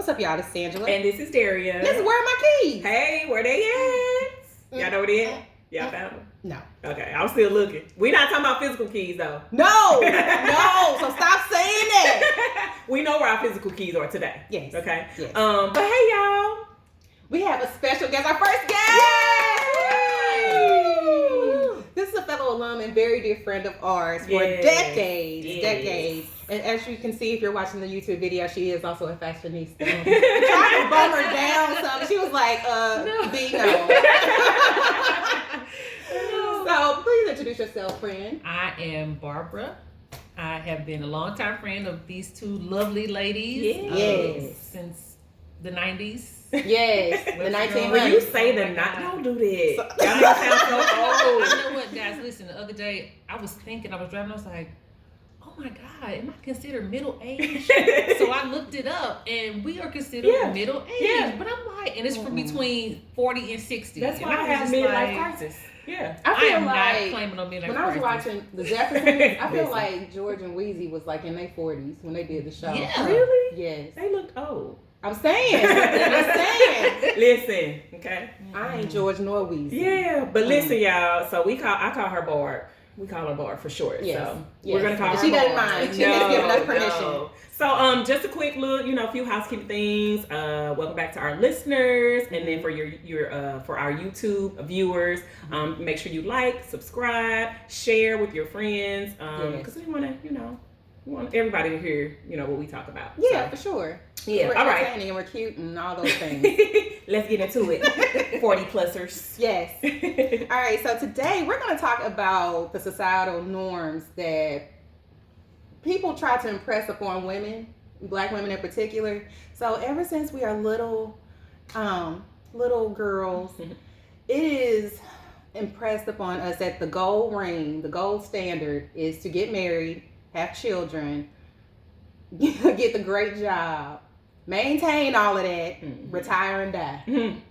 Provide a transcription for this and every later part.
up, y'all? This is Angela. And this is Daria. This is Where Are My Keys? Hey, where they at? Y'all know where they at? Y'all found them? No. Okay, I'm still looking. We not talking about physical keys though. No. So stop saying that. We know where our physical keys are today. Yes. Okay. Yes. But hey, y'all. We have a special guest. Our first guest. Yay! This is a fellow alum and very dear friend of ours for decades. And as you can see, if you're watching the YouTube video, she is also a fashionista. Trying to bum her down some. She was like, B, no. So please introduce yourself, friend. I am Barbara. I have been a longtime friend of these two lovely ladies. Yes. Since the 90s. Yes, the 1900s. When you say the not, don't do that. Y'all make it sound so old. I know what, guys. Listen, the other day I was thinking, I was driving, I was like, oh my God, am I considered middle aged? So I looked it up, and we are considered middle aged. Yeah. But I'm like, and it's from between 40 and 60. That's why and I have midlife crisis. Yeah. I feel am like not claiming on midlife when I was crisis. watching The Jeffersons, I feel Listen. like George and Wheezy was like in their 40s when they did the show. Yeah. Really? Yes. They looked old. I'm saying. Listen, okay. I ain't George nor Wheezy. Yeah, but listen, y'all. So I call her Barb. We call her Barb for short. Yes. So Yes. we're gonna call her She doesn't Barb. mind. She has given us permission. No. So just a quick look, a few housekeeping things. Welcome back to our listeners, and then for your for our YouTube viewers, make sure you like, subscribe, share with your friends, because we want to, we want everybody to hear, what we talk about. Yeah, So, for sure. yeah. We're All right. entertaining and we're cute and all those things. Let's get into it. 40 plusers. Yes. All right. So today we're going to talk about the societal norms that people try to impress upon women, Black women in particular. So ever since we are little girls, it is impressed upon us that the gold standard is to get married, have children, get the great job, maintain all of that, retire and die.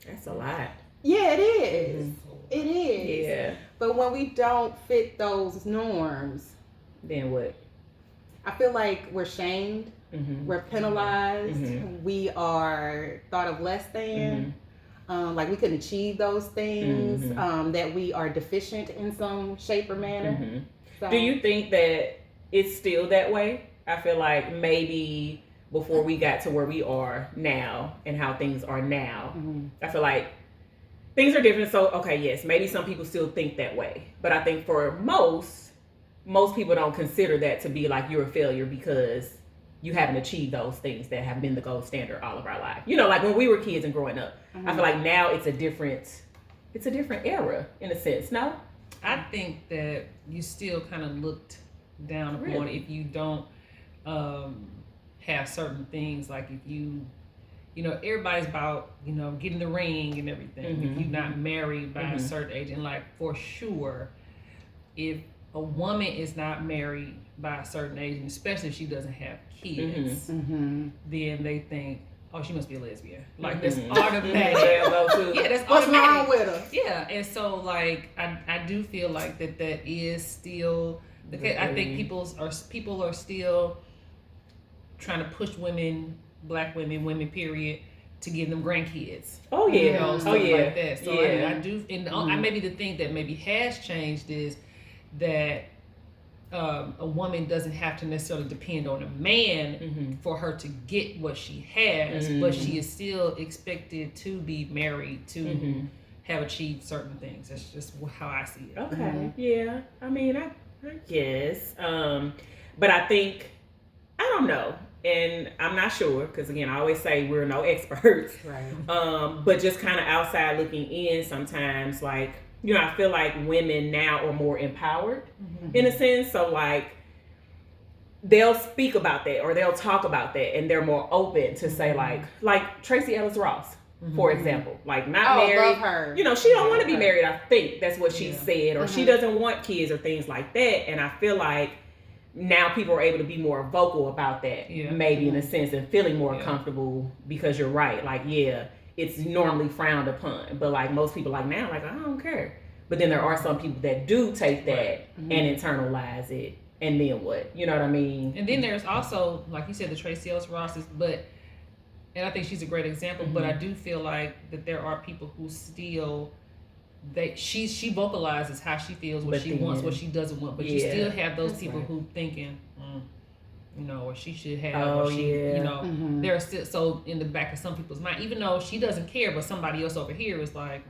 That's a lot. Yeah, it is. It is. Yeah. But when we don't fit those norms, Then what? I feel like we're shamed, we're penalized, we are thought of less than, like we couldn't achieve those things, that we are deficient in some shape or manner. So, Do you think that it's still that way? I feel like maybe before we got to where we are now and how things are now, I feel like things are different. So, okay, yes, maybe some people still think that way. But I think for most people don't consider that to be like you're a failure because you haven't achieved those things that have been the gold standard all of our life. Like when we were kids and growing up, I feel like now it's a different era in a sense. No? I think that you still kind of looked down upon if you don't have certain things. Like if you, everybody's about, getting the ring and everything. If you're not married by a certain age, and like for sure, if a woman is not married by a certain age, and especially if she doesn't have kids, then they think, oh, she must be a lesbian. Like that's automatic. Yeah, that's what's automatic. wrong with her? Yeah, and so like I do feel like that is still the case. I think people are still trying to push women, Black women period, to give them grandkids. Oh yeah. Stuff like that. So yeah. I do, and I maybe the thing that maybe has changed is that a woman doesn't have to necessarily depend on a man for her to get what she has, but she is still expected to be married to have achieved certain things. That's just how I see it. Okay. Yeah. I mean, I guess. But I think, I don't know. And I'm not sure, because again, I always say we're no experts. Right. But just kind of outside looking in sometimes, like, I feel like women now are more empowered in a sense. So like they'll speak about that or they'll talk about that, and they're more open to say like Tracy Ellis Ross, for example, like not married. Love her. She don't want to be married. I think that's what she said, or she doesn't want kids or things like that. And I feel like now people are able to be more vocal about that, maybe in a sense, and feeling more comfortable, because you're right. Like, it's normally frowned upon, but like most people like now, like I don't care. But then there are some people that do take that and internalize it, and then what? You know what I mean? And then there's also, like you said, the Tracy Ellis Rosses, but And I think she's a great example, but I do feel like that there are people who still she vocalizes how she feels, what she wants, what she doesn't want, but you still have those people who thinking, you know, or she should have, or she, you know, there are still, so in the back of some people's mind, even though she doesn't care, but somebody else over here is like,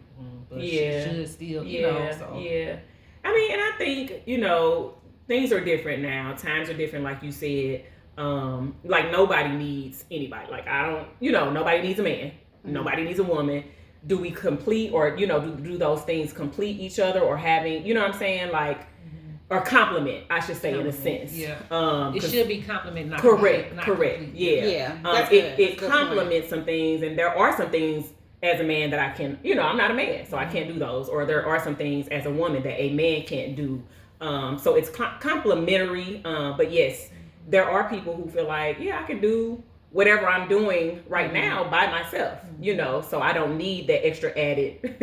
but she should still, you know, so. Yeah. I mean, and I think, you know, things are different now. Times are different, like you said. Like nobody needs anybody. Like I don't, you know, nobody needs a man. Nobody needs a woman. Do we complete, or, you know, do those things complete each other, or having, you know what I'm saying? Like, or complement, I should say, in a sense. Yeah. It should be compliment, not correct. Not correct. complete. Yeah. It complements some things, and there are some things as a man that I can, you know, I'm not a man, so I can't do those. Or there are some things as a woman that a man can't do. So it's complementary. But yes, there are people who feel like, yeah, I can do whatever I'm doing right now by myself, you know, so I don't need that extra added,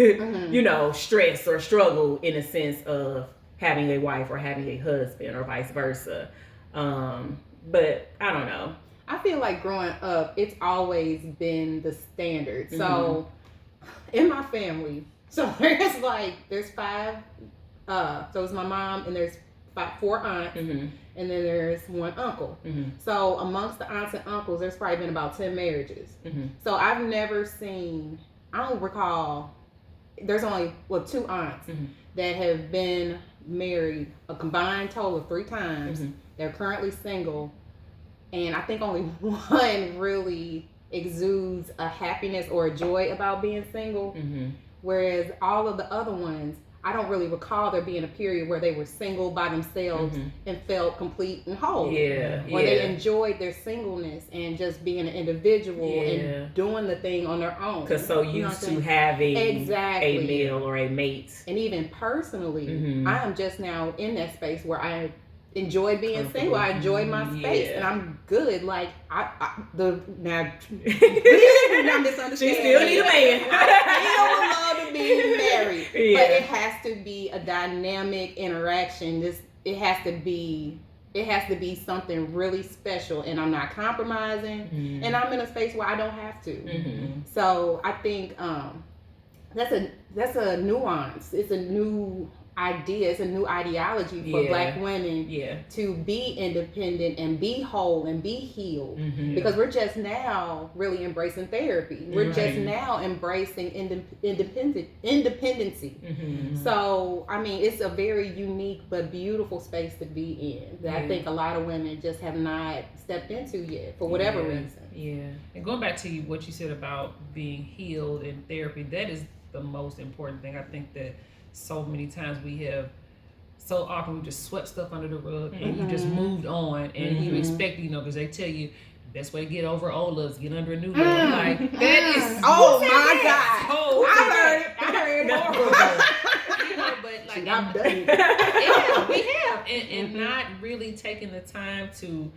you know, stress or struggle in a sense of having a wife or having a husband or vice versa. But I don't know. I feel like growing up, it's always been the standard. So in my family, so there's 5, so it's my mom, and there's 4 aunts, and then there's 1 uncle. So amongst the aunts and uncles, there's probably been about 10 marriages. So I've never seen, I don't recall, there's only 2 aunts that have been married a combined total of 3 times. They're currently single, and I think only 1 really exudes a happiness or a joy about being single, whereas all of the other ones, I don't really recall there being a period where they were single by themselves and felt complete and whole. Or they enjoyed their singleness and just being an individual and doing the thing on their own. Because so used to having a male or a mate. And even personally, I am just now in that space where I enjoy being single. I enjoy my space, and I'm good. Like now misunderstanding. She still need a man. I would love to be married, but it has to be a dynamic interaction. It has to be something really special, and I'm not compromising, and I'm in a space where I don't have to. So I think that's a nuance. It's a new idea. It's a new ideology for Black women to be independent and be whole and be healed, because we're just now really embracing therapy. We're just now embracing independency. So I mean, it's a very unique but beautiful space to be in that I think a lot of women just have not stepped into yet for whatever reason. And going back to what you said about being healed in therapy, that is the most important thing. I think that so many times we just swept stuff under the rug and you just moved on, and you expect, you know, because they tell you the best way to get over old is get under a new love. Like that is God. I heard it. Horrible. You know, but like I've done it. we have, and not really taking the time to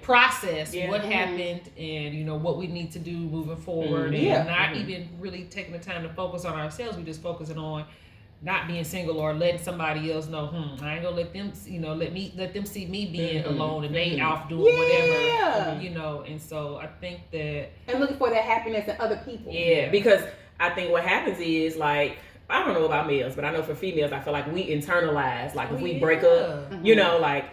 process what happened, and you know what we need to do moving forward, and not even really taking the time to focus on ourselves. We just focusing on not being single or letting somebody else know, I ain't gonna let them, you know, let them see me being alone and they off doing whatever, you know. And so I think that, and looking for that happiness in other people. Because I think what happens is, like, I don't know about males, but I know for females, I feel like we internalize, like if we break up, you know, like,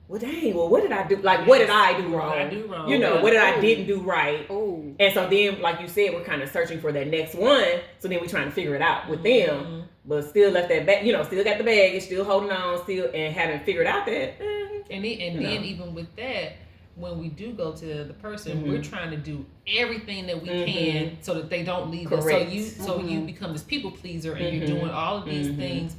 well, dang, what did I do? Like, what did I do wrong? You know, what did I didn't do right? And so then, like you said, we're kind of searching for that next one. So then we're trying to figure it out with them, but still left that back, you know, still got the baggage, still holding on, and haven't figured out that. And then even with that, when we do go to the person, we're trying to do everything that we can so that they don't leave us. So you become this people pleaser, and you're doing all of these things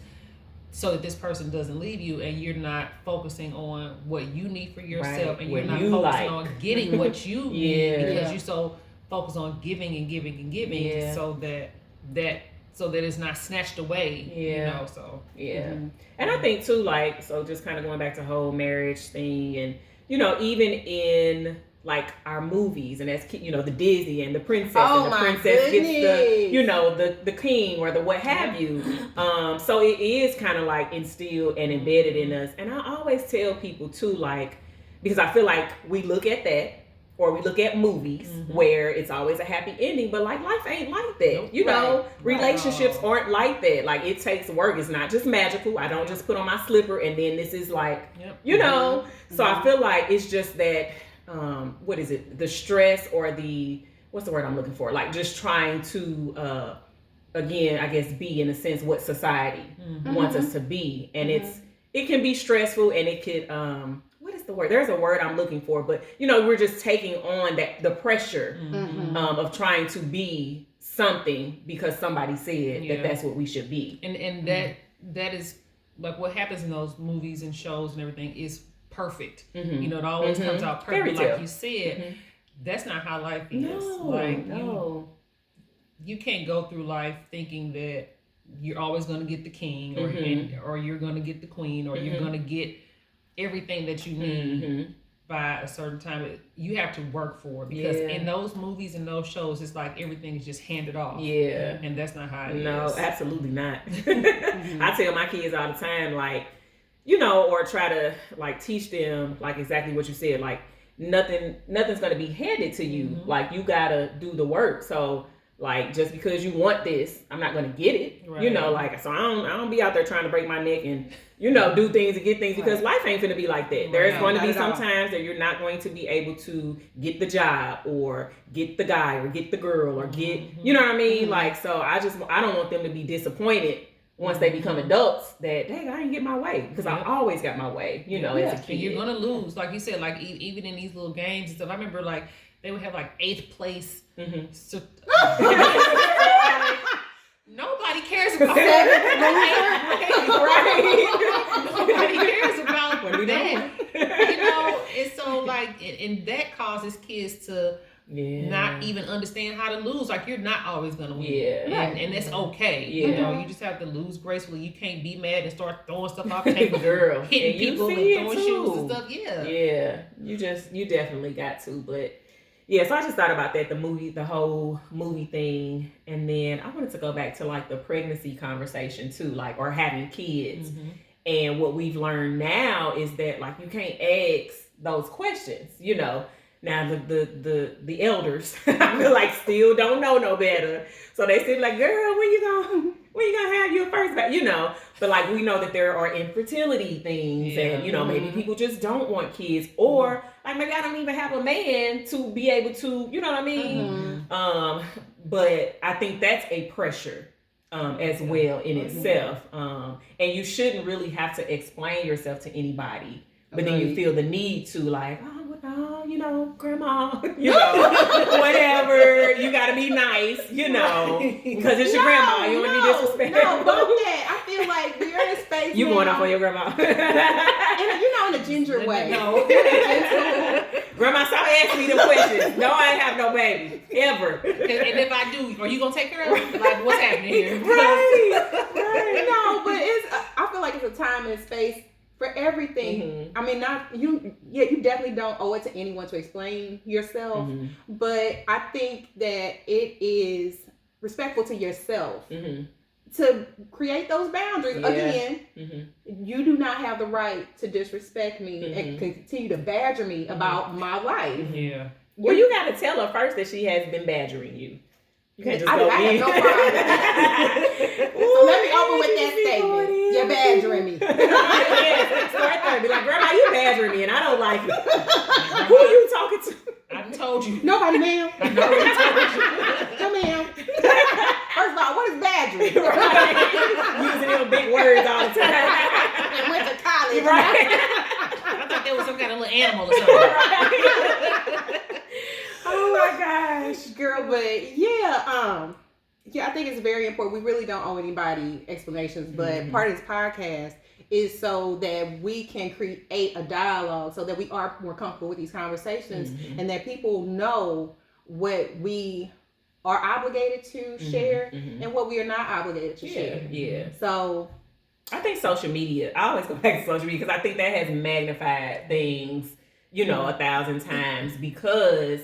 so that this person doesn't leave you, and you're not focusing on what you need for yourself, and you're not focusing on getting what you need, because you're so focused on giving and giving and giving, so that it's not snatched away. You know, so and I think too, like, so just kind of going back to the whole marriage thing, and you know, even in like our movies, and that's, you know, the Disney and the princess, and the princess gets the, you know, the king or the what have you. So it is kind of like instilled and embedded in us. And I always tell people too, like, because I feel like we look at that, or we look at movies where it's always a happy ending, but like life ain't like that. Nope. You know, relationships aren't like that. Like it takes work. It's not just magical. I don't just put on my slipper and then this is like, you know. So I feel like it's just that, what is it? The stress or what's the word I'm looking for? Like just trying to, again, I guess be in a sense what society wants us to be. And it can be stressful and it could, what is the word? There's a word I'm looking for, but you know, we're just taking on the pressure of trying to be something because somebody said that that's what we should be. And that is like what happens in those movies and shows and everything is perfect. You know, it always comes out perfect. Like you said, that's not how life is. No. You can't go through life thinking that you're always going to get the king or you're going to get the queen or you're going to get everything that you need by a certain time. You have to work for it because in those movies and those shows, it's like everything is just handed off. Yeah. And that's not how it is. No, absolutely not. I tell my kids all the time, like, you know, or try to like teach them like exactly what you said, like nothing's going to be handed to you. Like you got to do the work. So like, just because you want this, I'm not going to get it, you know, like, so I don't be out there trying to break my neck and, you know, do things and get things because life ain't going to be like that. There's going to be some times that you're not going to be able to get the job or get the guy or get the girl or get, you know what I mean? Like, so I don't want them to be disappointed once they become adults that, dang, I didn't get my way because I always got my way, you know, as a kid. And you're going to lose. Like you said, like even in these little games and stuff, I remember like, they would have like 8th place. So, nobody cares about that. Nobody cares about that. You know, and so like, and that causes kids to not even understand how to lose. Like you're not always gonna win, and that's okay. You know, you just have to lose gracefully. You can't be mad and start throwing stuff off the table, girl, hitting people and throwing shoes and stuff. You definitely got to, but. Yeah, so I just thought about that, the whole movie thing. And then I wanted to go back to like the pregnancy conversation too, like, or having kids. And what we've learned now is that like, you can't ask those questions, you know. Now the elders, I feel like still don't know no better. So they said like, girl, when you gonna have your first baby, you know. But like, we know that there are infertility things and, you know, maybe people just don't want kids or like maybe I don't even have a man to be able to, you know what I mean? But I think that's a pressure as well in itself. And you shouldn't really have to explain yourself to anybody. But then you feel the need to like, you know, grandma, you know, whatever. You got to be nice, you know, because it's your grandma. You want to be disrespectful. No, bump that. I feel like we're in a space You now. going off on your grandma. And you know, in a ginger way. No. Grandma, stop asking me them questions. No, I ain't have no baby. Ever. And if I do, are you going to take care of it? Like, what's happening here? Right. No, but I feel like it's a time and space for everything. I mean, you definitely don't owe it to anyone to explain yourself, but I think that it is respectful to yourself to create those boundaries. Again, you do not have the right to disrespect me and continue to badger me about my life. Well, you got to tell her first that she has been badgering you. You can't just go I in. have no problem. So let me open with that statement. You're badgering me. Start there. Be like, grandma, you badgering me and I don't like it. Who are you talking to? I told you. Nobody, ma'am. I already told you. No, ma'am. First of all, what is badgering? Using them big words all the time. I went to college. I thought there was some kind of little animal or something. Oh my gosh, girl, but yeah, I think it's very important. We really don't owe anybody explanations, but part of this podcast is so that we can create a dialogue so that we are more comfortable with these conversations and that people know what we are obligated to share and what we are not obligated to share. Yeah. So I think social media, I always go back to social media because I think that has magnified things, you know, 1,000 times because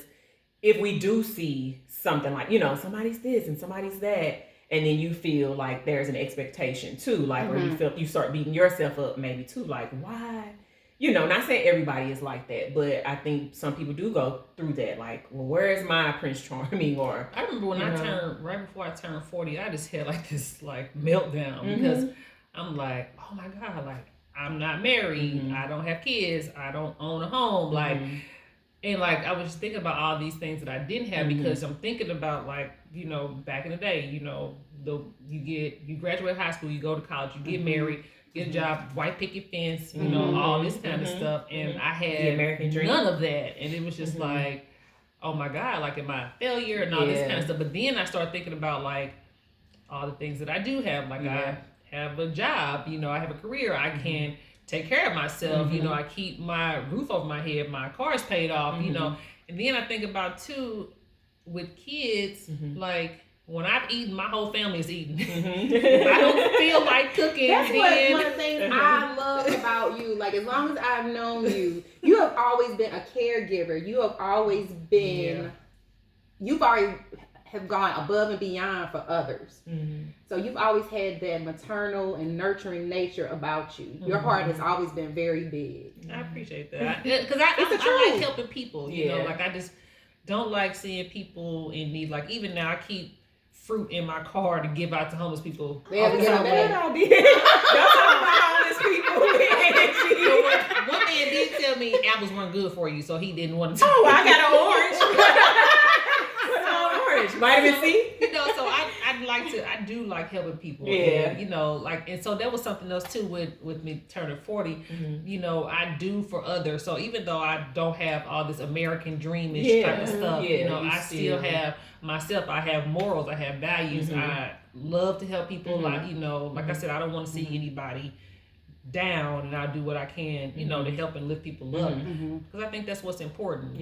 if we do see something like, you know, somebody's this and somebody's that, and then you feel like there's an expectation too, like, or you start beating yourself up maybe too, like, why not saying everybody is like that, but I think some people do go through that. Like, well, where is my Prince Charming? Or I remember when right before I turned 40, I just had like this like meltdown because I'm like, oh my God, like I'm not married, I don't have kids, I don't own a home, like, and like I was just thinking about all these things that I didn't have because I'm thinking about like, back in the day, you graduate high school, you go to college, you get married, get a job, white picket fence, all this kind of stuff. And I had none of that. And it was just like, oh my God, like, am I a failure and all this kind of stuff. But then I started thinking about like all the things that I do have. Like I have a job, I have a career. I can take care of myself. I keep my roof over my head. My car's paid off, And then I think about too, with kids, like, when I've eaten, my whole family is eating. If I don't feel like cooking, that's one of the things I love about you. Like, as long as I've known you, you have always been a caregiver. You have always been, you've already have gone above and beyond for others. So you've always had that maternal and nurturing nature about you. Your heart has always been very big. I appreciate that. Because I like helping people, like I just don't like seeing people in need. Like, even now I keep fruit in my car to give out to homeless people. That's a bad idea. That's all about homeless people. One man did tell me apples weren't good for you, so he didn't want to. Oh, I got an orange. Vitamin C. So I do like helping people. Yeah. And, and so that was something else too with me turning 40. I do for others. So even though I don't have all this American dreamish type of stuff, I still have myself. I have morals. I have values. I love to help people. Like I said, I don't want to see anybody down, and I'll do what I can, to help and lift people up, because I think that's what's important.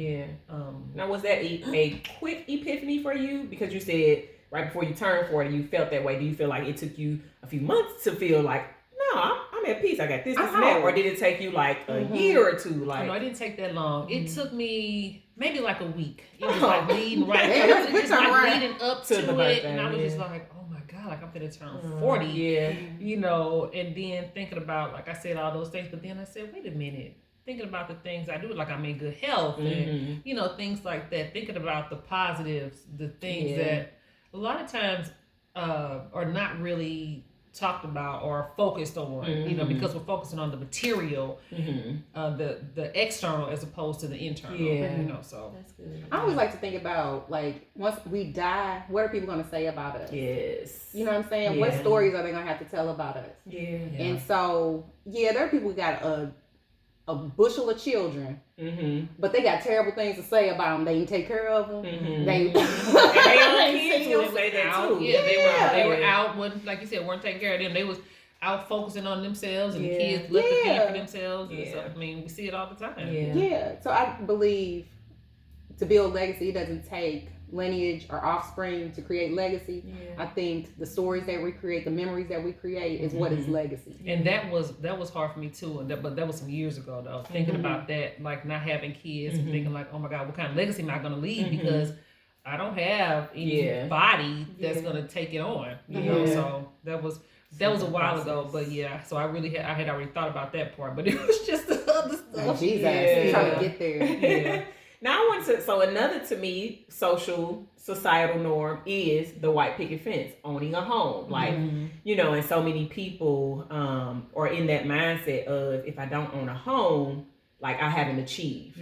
Now, was that a quick epiphany for you? Because you said right before you turned 40, you felt that way. Do you feel like it took you a few months to feel like, no, I'm at peace, I got this, and that? Or did it take you like a year or two? Like, no, it didn't take that long. It took me maybe like a week. It was like leading it was just like leading up to it, birthday, and I was just like, oh my God, like I'm gonna turn 40. And then thinking about, like I said, all those things, but then I said, wait a minute. Thinking about the things I do, like I'm in good health, and things like that. Thinking about the positives, the things that a lot of times are not really talked about or focused on, because we're focusing on the material, the external as opposed to the internal. So that's good. I always like to think about, like, once we die, what are people going to say about us? Yes. You know what I'm saying? What stories are they going to have to tell about us? And so, there are people who got a bushel of children, but they got terrible things to say about them. They didn't take care of them. They kids will say that too. They were out, like you said, weren't taking care of them. They was out focusing on themselves, and the kids left to fend for themselves. So, I mean, we see it all the time. So I believe to build legacy, it doesn't take lineage or offspring to create legacy. I think the stories that we create, the memories that we create, is what is legacy. And that was hard for me too. But that was some years ago though. Thinking about that, like not having kids, and thinking like, oh my God, what kind of legacy am I going to leave? Because I don't have anybody that's going to take it on. You know, so that was a while ago. But so I had already thought about that part. But it was just the other stuff. Jesus, trying to get there. Now I want to, so another, to me, societal norm is the white picket fence, owning a home. Like, and so many people are in that mindset of, if I don't own a home, like I haven't achieved,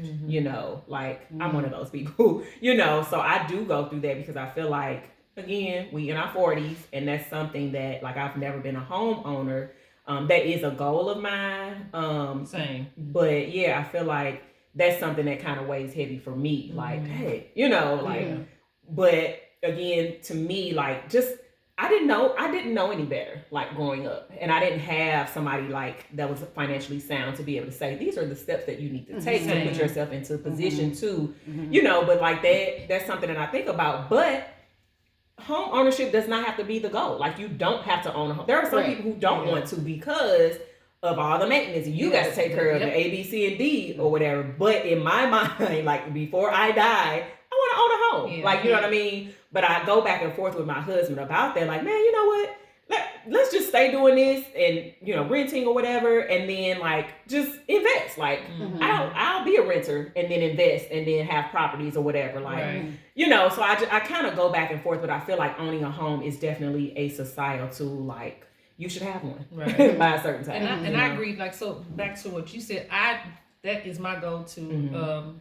like I'm one of those people, so I do go through that because I feel like, again, we in our 40s, and that's something that, like, I've never been a homeowner. That is a goal of mine. Same. But I feel like that's something that kind of weighs heavy for me. Like, hey, but again, to me, like, just, I didn't know any better, like, growing up. And I didn't have somebody like that was financially sound to be able to say, these are the steps that you need to take to put yourself into a position to, but like that's something that I think about. But home ownership does not have to be the goal. Like, you don't have to own a home. There are some people who don't want to because of all the maintenance. You got to take care of the A, B, C, and D or whatever. But in my mind, like, before I die, I want to own a home. Like, you know what I mean? But I go back and forth with my husband about that. Like, man, you know what? let's just stay doing this and, you know, renting or whatever, and then like just invest. Like I'll be a renter and then invest and then have properties or whatever. Like, you know, so I kind of go back and forth, but I feel like owning a home is definitely a societal, like, you should have one by a certain time. And I agree. Like, so back to what you said, that is my goal to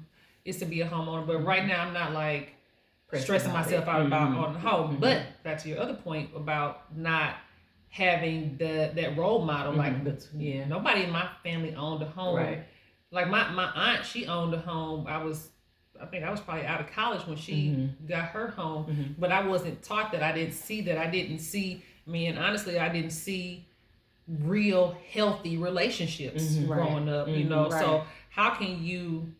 is to be a homeowner. But right now, I'm not like stressing myself out about owning a home. But back to your other point about not having that role model. Like, nobody in my family owned a home. Right. Like my aunt, she owned a home. I think I was probably out of college when she got her home, but I wasn't taught that. I didn't see that. I didn't see. I mean, honestly, I didn't see real healthy relationships growing up. You know, so how can you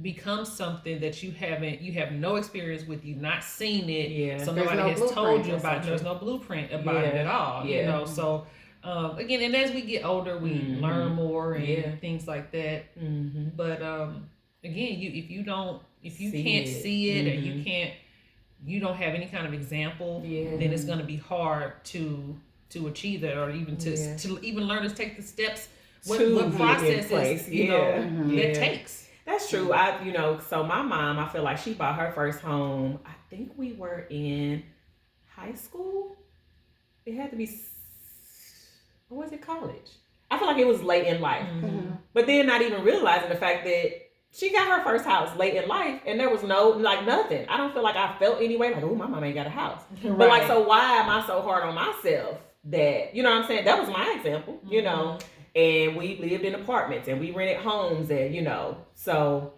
become something that you have no experience with, you not seen it, so nobody has told you about it. There's no blueprint about it at all. You know, so again, and as we get older, we learn more and things like that. But again, if you can't see it and you don't have any kind of example, then it's going to be hard to achieve that, or even to even learn to take the steps. What processes that takes. That's true. So my mom, I feel like she bought her first home. I think we were in high school. It had to be, or was it college? I feel like it was late in life. But then not even realizing the fact that she got her first house late in life, and there was nothing. I don't feel like I felt anyway, like, oh, my mom ain't got a house. But like, so why am I so hard on myself that, you know what I'm saying? That was my example, you know, and we lived in apartments and we rented homes and, you know, so,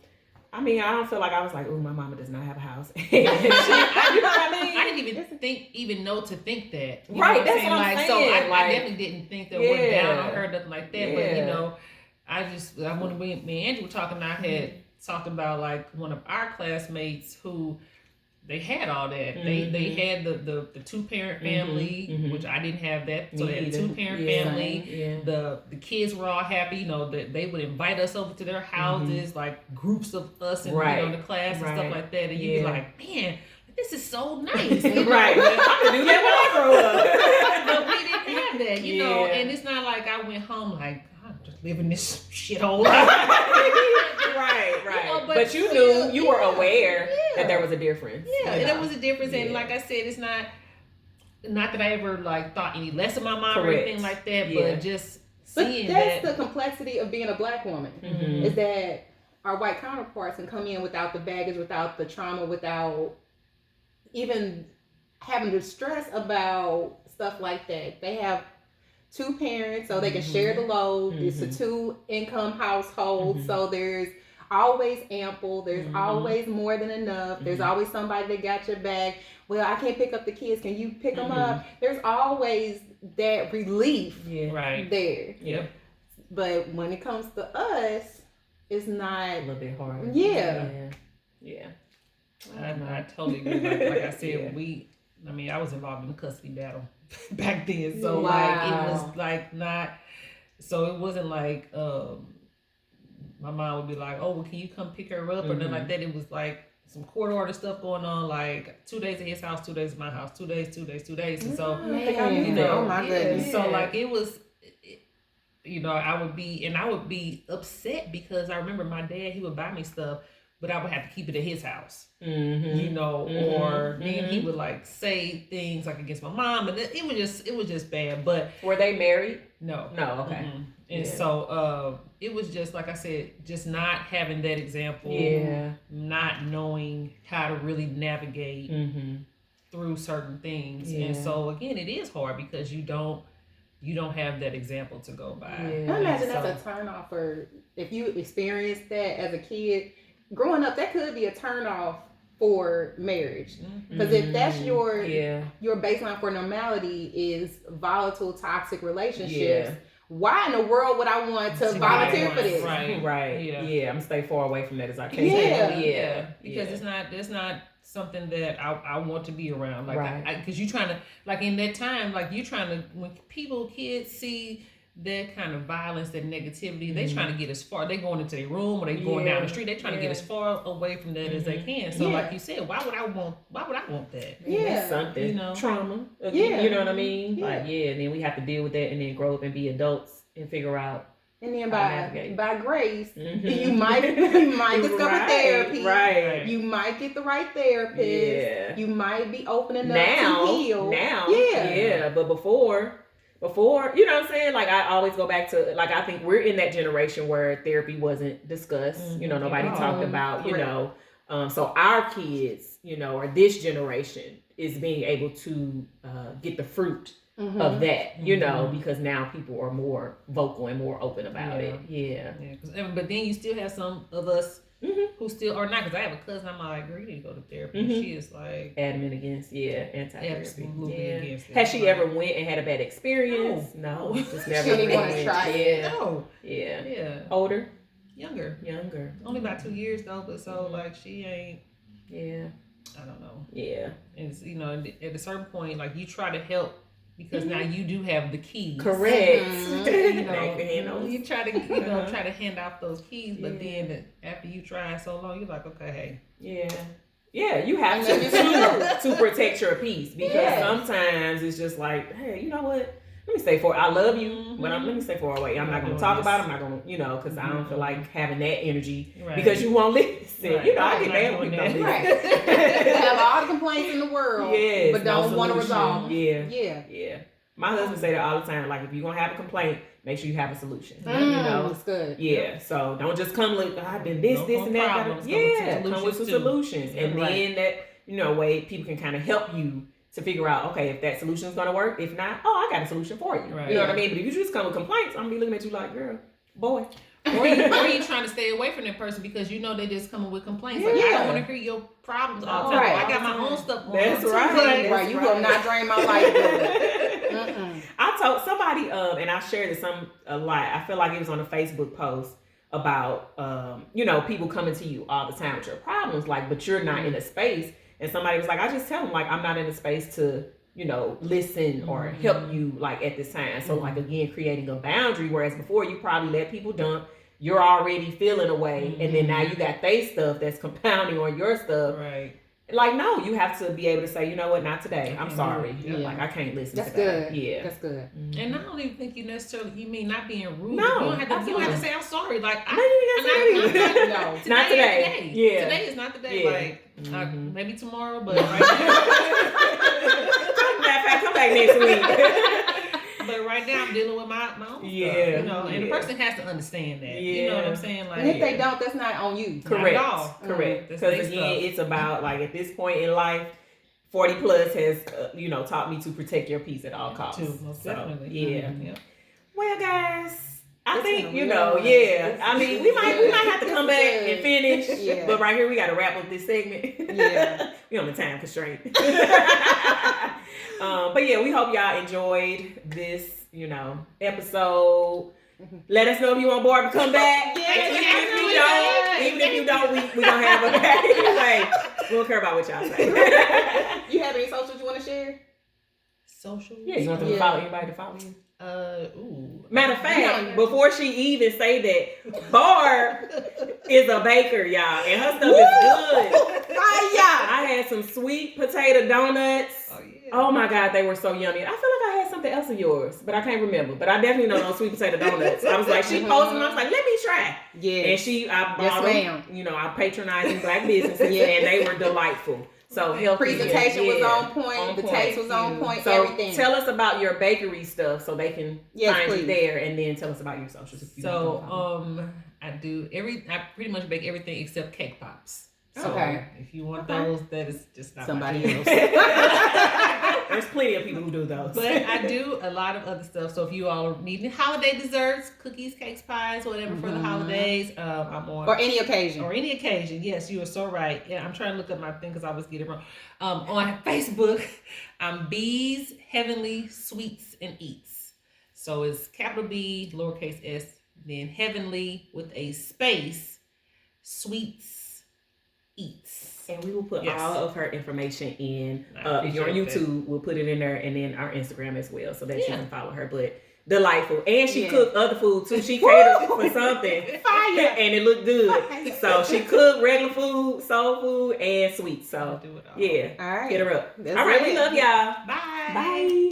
I mean, I don't feel like I was like, oh, my mama does not have a house. You know what I mean? I didn't even know to think that. You right, know that's what I'm saying. So I definitely didn't think that we're down on her, nothing like that. But, you know, when me and Andrew were talking, I had talked about like one of our classmates who they had all that. They had the 2-parent family, which I didn't have that. So they had a 2-parent family. The kids were all happy, you know, that they would invite us over to their houses, like groups of us and you know, the class and stuff like that. And you'd be like, man, this is so nice. You know? I'm gonna do that when I grow up. But we didn't have that, you know, and it's not like I went home like, I'm just living this shithole life. Right. You know, but you knew, you were aware that there was a difference. Yeah, and there was a difference. And like I said, it's not that I ever like thought any less of my mom or anything like that, but just seeing that's the complexity of being a Black woman, is that our white counterparts can come in without the baggage, without the trauma, without even having to stress about stuff like that. They have 2 parents, so they can share the load. It's a 2-income household, so there's always ample. There's always more than enough. There's always somebody that got your back. Well, I can't pick up the kids. Can you pick them up? There's always that relief there. Yep. But when it comes to us, it's not a little bit harder. Yeah. I totally agree. Like I said, I was involved in the custody battle back then. So like it was like not. So it wasn't like my mom would be like, oh, well, can you come pick her up or nothing like that. It was like some court order stuff going on, like 2 days at his house, 2 days at my house, 2 days. And so, you know, oh my goodness. So like it was, you know, I would be upset because I remember my dad, he would buy me stuff, but I would have to keep it at his house, you know, or then he would like say things like against my mom, and it was just bad. But were they married? No, okay. And so it was just like I said, just not having that example, not knowing how to really navigate through certain things, and so again, it is hard because you don't have that example to go by. I imagine that's a turnoff for if you experienced that as a kid. Growing up, that could be a turnoff for marriage, because if that's your baseline for normality is volatile, toxic relationships. Why in the world would I want to volunteer for this? Right. Yeah, I'm stay far away from that as I can. Because it's not something that I want to be around. Like, because you're trying to, like in that time, like you're trying to, when kids see that kind of violence, that negativity, they trying to get as far. They going into their room or they going down the street. They trying to get as far away from that as they can. So, like you said, why would I want that? Yeah, that's something. You know, trauma. Yeah, you know what I mean. Yeah. Like, and then we have to deal with that, and then grow up and be adults and figure out. And then by grace, Mm-hmm. you might discover therapy. Right. You might get the right therapist. Yeah. You might be open enough to heal. Yeah. But before, you know what I'm saying? Like, I always go back to, like, I think we're in that generation where therapy wasn't discussed. Mm-hmm. You know, nobody talked about, Correct. you know. So our kids, you know, or this generation is being able to get the fruit of that, you know, because now people are more vocal and more open about it. Yeah. But then you still have some of us who still are not, because I have a cousin, I'm like, girl, you need to go to therapy. And she is like adamant against, anti-therapy. Absolutely against it. Has she ever went and had a bad experience? No. Just never She didn't want to try it. No. Yeah. Older? Younger. Only about 2 years though, but so like she ain't. Yeah. I don't know. Yeah. And it's, you know, at a certain point, like you try to help because now you do have the keys. Correct. You know, you try to try to hand out those keys, but then after you try so long, you're like, okay, hey. Yeah, you have to protect your peace, because sometimes it's just like, hey, you know what? Let me stay I love you, but let me stay far away. I'm not going to talk about it. I'm not going to, you know, because I don't feel like having that energy because you won't listen. Right. You know, I get mad when people don't Right. listen. You have all the complaints in the world, but don't want to resolve. Yeah. My husband say that all the time. Like, if you're going to have a complaint, make sure you have a solution. You know? That's good. Yeah. So don't just come like, I've been this and that. Come with some solutions. And then that, you know, way people can kind of help you to figure out, okay, if that solution is going to work. If not, I got a solution for you. Right. You know what I mean? But if you just come with complaints, I'm going to be looking at you like, girl, boy. Or you trying to stay away from that person because you know they just coming with complaints. Like, I don't want to hear your problems all the time. Right. I got my own stuff going That's on. right. Right. You will not drain my life. I told somebody, and I shared this a lot. I feel like it was on a Facebook post about, you know, people coming to you all the time with your problems, like, but you're not in a space. And somebody was like, I just tell them, like, I'm not in a space to, you know, listen or help you, like, at this time. So, like, again, creating a boundary, whereas before you probably let people dump, you're already feeling away, and then now you got they stuff that's compounding on your stuff. Right. Like, no, you have to be able to say, you know what, not today. I'm sorry. Yeah. Like, I can't listen That's to that. good. Yeah. That's good. And I don't even think you necessarily, you mean not being rude. No, you don't have to say, I'm sorry. Like, No, you ain't gotta say No. anything. Not today. Yeah. Today is not the day. Yeah. Like, maybe tomorrow, but right now. Matter of fact, come back next week. But right now I'm dealing with my own stuff, you know, and the person has to understand that. You know what I'm saying? Like, And if they don't, that's not on you. Correct. Not at all. Correct. That's Because their again, stuff. it's about, like, at this point in life, 40 plus has, you know, taught me to protect your peace at all costs. Too, most definitely. Yeah. Yep. Well, guys, I think, you been know, real. I mean, we might have to come back Good. and finish. Yeah. But right here, we got to wrap up this segment. Yeah. We on the time constraint. But yeah, we hope y'all enjoyed this, you know, episode. Let us know if you want Barb to come back. Even if you don't, we gonna have her back anyway. We don't care about what y'all say. You have any socials you want to share? Social? Yeah, you want them to follow anybody to follow you? Matter of fact, before she even say that, Barb is a baker, y'all, and her stuff is good. I had some sweet potato donuts. Oh, yeah. Oh my God, they were so yummy. I feel like I had something else of yours, but I can't remember. But I definitely know those sweet potato donuts. I was like, she posted them. I was like, let me try. Yeah. And I bought them. You know, I patronizing Black businesses, and they were delightful. So healthy. Presentation was on point. The taste was on point. So everything. Tell us about your bakery stuff so they can find you there, and then tell us about your socials. If you I pretty much bake everything except cake pops. So Okay. if you want those, that is just not Somebody my else. There's plenty of people who do those. But I do a lot of other stuff. So if you all are needing holiday desserts, cookies, cakes, pies, whatever for the holidays, I'm on. Or any occasion. Or any occasion. Yes, you are so right. Yeah, I'm trying to look up my thing because I always get it wrong. On Facebook, I'm B's Heavenly Sweets and Eats. So it's capital B, lowercase s, then Heavenly with a space, Sweets Eats. And we will put all of her information in. I If you're on appreciate YouTube, we'll put it in there, and then our Instagram as well, so that you can follow her. But delightful. And she Yeah. cooked other food too. She catered for something. Fire. And it looked good. Fire. So she cooked regular food, soul food, and sweet. So I'll do it all. yeah. All right. Get her up. That's All right, it. we love y'all. Bye. Bye.